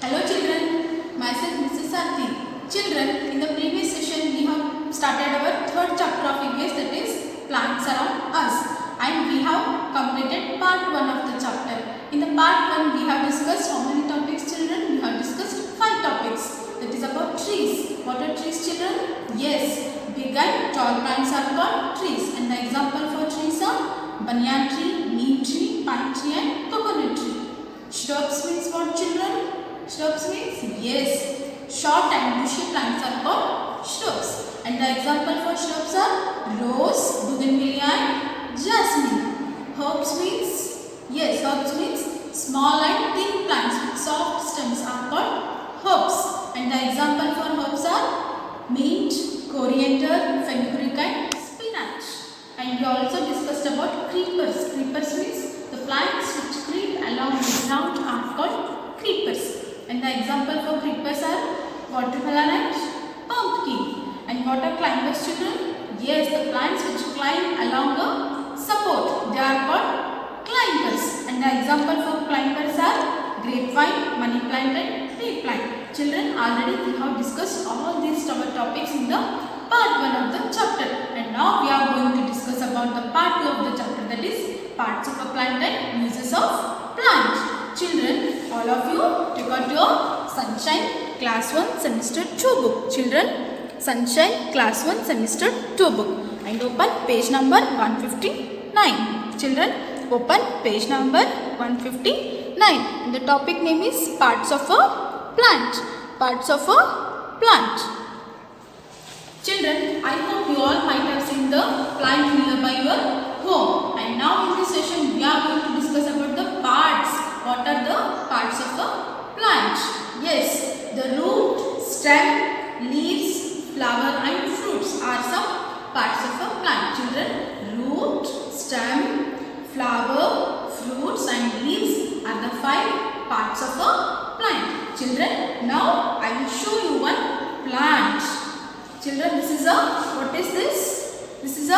Hello children, myself Mrs. Sarthi. Children, in the previous session we have started our third chapter of English, that is plants around us, and we have completed part 1 of the chapter. In the part 1 we have discussed how many topics, children? We have discussed 5 topics. That is about trees. What are trees, children? Yes, big and tall plants are called trees, and the example for trees are banyan tree, neem tree, pine tree and coconut tree. Shrubs means what, children? Shrubs means, yes, short and bushy plants are called shrubs, and the example for shrubs are rose, bougainvillea and jasmine. Herbs means, yes, herbs means small and thin plants with soft stems are called herbs, and the example for herbs are mint, coriander, fenugreek and spinach. And we also discussed about creepers. Creepers means the plants which creep along the ground are called creepers. And the example for creepers are watermelon and pumpkin. And what are climbers, children? Yes, the plants which climb along a support, they are called climbers. And the example for climbers are grapevine, money plant and tree plant. Children, already we have discussed all these topics in the part 1 of the chapter. And now we are going to discuss about the part 2 of the chapter, that is parts of a plant and uses of plant. Children, all of you take out your Sunshine Class 1 Semester 2 book. Children, Sunshine Class 1 Semester 2 book and open page number 159. Children, open page number 159. And the topic name is parts of a plant. Parts of a plant. Children, I hope you all might have seen the plant nearby your home. And now in this session we are going to discuss about the parts. What are the parts of a plant? Yes, the root, stem, leaves, flower and fruits are some parts of a plant. Children, root, stem, flower, fruits and leaves are the 5 parts of a plant. Children, now I will show you one plant. Children, this is a, what is this? This is a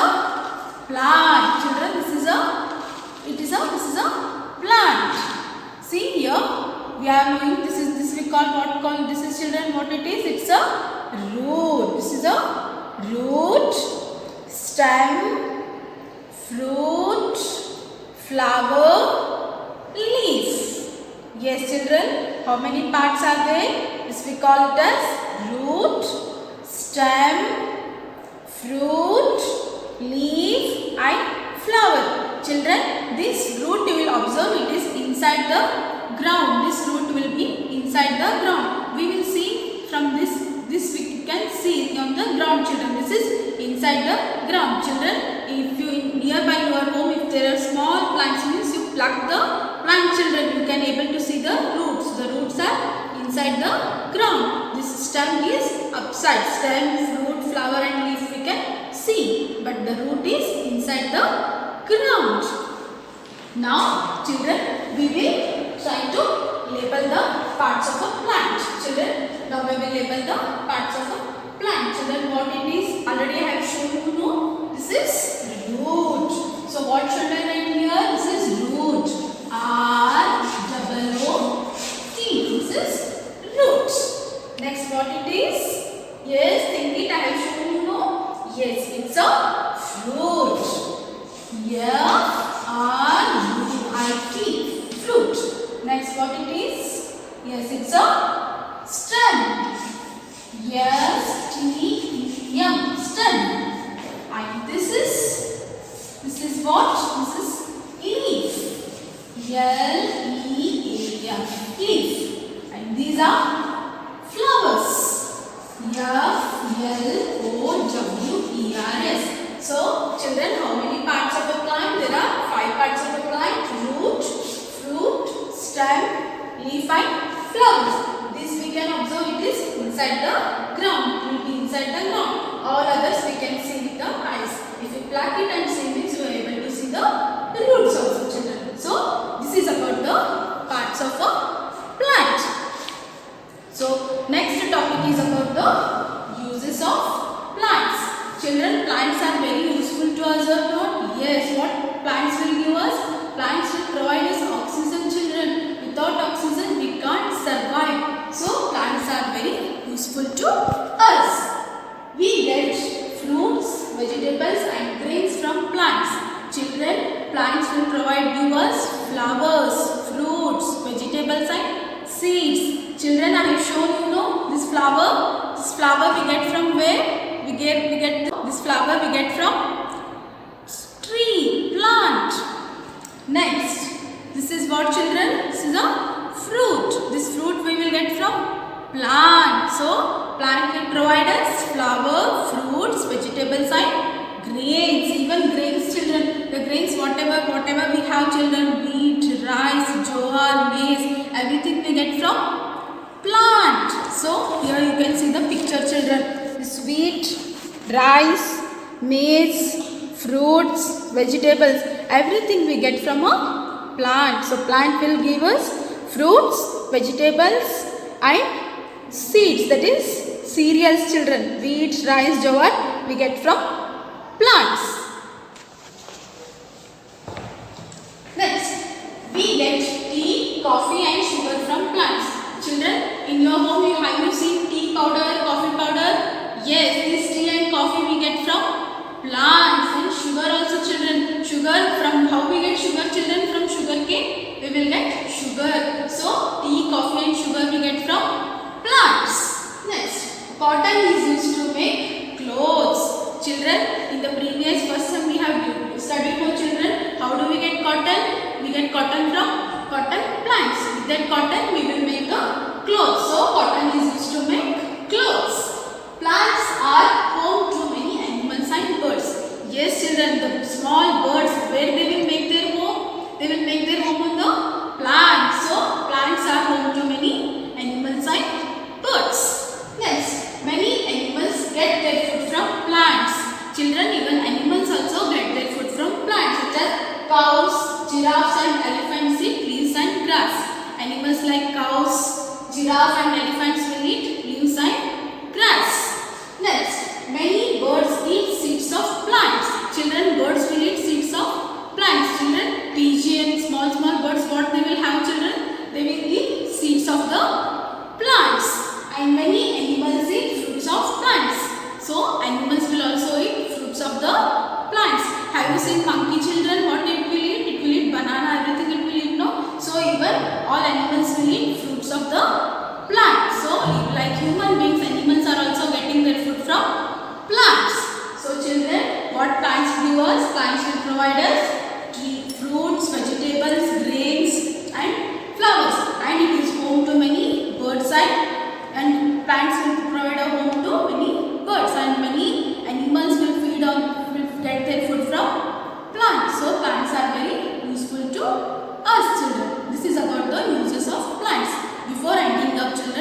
plant. Children, this is a plant. See here, we are knowing this we call this is, children, what it is? It's a root. This is a root, stem, fruit, flower, leaf. Yes, children, how many parts are there? This we call it as root, stem, fruit, leaf and flower. Children, this root you will observe it is inside the ground. This root will be inside the ground. We will see from this we can see on the ground, children. This is inside the ground. Children, if you nearby your home, if there are small plants, means you pluck the plant, children, you can able to see the roots. The roots are inside the ground. This stem is upside. Stem, fruit, flower and leaf we can see, but the root is inside the ground. Now, children, we will try to label the parts of a plant. Children, now we will label the parts of a plant. Children, what it is? Already I have shown you. No, this is root. So, what should I write here? This is root. R-O-O-T. This is root. Next, what it is? Yes, think it. I have shown you. No, yes, it's a fruit. F-R-U-I-T, fruit. Next, what it is? Yes, it's a stem. S-T-E-M, stem. And this is what? This is leaf. L-E-A-M, leaf. And these are flowers. F-L-O-W-E-R-S. So, children, how many parts of a plant? There are 5 parts of a plant: root, fruit, stem, leaf and flowers. This we can observe it is inside the ground. It will be inside the ground. All others we can see with the eyes. If you pluck it and see this, you are able to see the roots also, children. So, this is about the parts of a plant. So, next topic is about the uses of plants. Children, plants are very useful to us or not? Yes, what plants will give us? Plants will provide us oxygen, children. Without us flowers, fruits, vegetables and seeds. Children, I have shown you know this flower. This flower we get from where? We get this flower we get from tree, plant. Next, this is what children? This is a fruit. This fruit we will get from plant. So, plant will provide us flower, fruits, vegetables and grains. Even grains children. The grains whatever we have children. Wheat, rice, jowar, maize. Everything we get from plant. So, here you can see the picture children. This wheat, rice, maize, fruits, vegetables, everything we get from a plant. So plant will give us fruits, vegetables and seeds, that is cereals children. Wheat, rice, jowar we get from plants. Next, we get tea, coffee and sugar from plants. Children, in your home have you seen tea powder, coffee powder? Yes, this tea and coffee we get from plants. And sugar also children. Sugar, from how we get sugar children? From sugar cane we will get sugar. So tea, coffee and sugar we get from plants. Next, cotton is used to make clothes. Children, in the previous lesson we have studied for children. How do we get cotton? We get cotton from cotton plants. With that cotton we will make a clothes. So cotton is used to make clothes. Plants are home to many animals and birds. Yes children, the small birds, where they will make their home? They will make their home on the plants. So plants are home to many animals and birds. Next, many animals get their food from plants. Children, even animals also get their food from plants, such as cows, giraffes and elephants eat leaves and grass. Animals like cows, giraffe and elephants will eat leaves and grass. Next, many birds eat seeds of plants. Children, birds will eat seeds of plants. Children, pigeon, small birds, what they will have children? They will eat seeds of the plants. And many animals eat fruits of plants. So, animals will also eat fruits of the plants. Have you seen monkey children? What it will eat? It will eat banana, everything it will eat, no? So, even all animals will eat fruits of the plant. So, like human beings, animals are also getting their food from plants. So, children, what plants give us? Plants will provide us fruits, vegetables, grains and flowers. And it is home to many birds and plants will provide a home to many birds and many animals will get their food from plants. So, plants are very useful to us children. This is about the uses of plants. Before ending up children,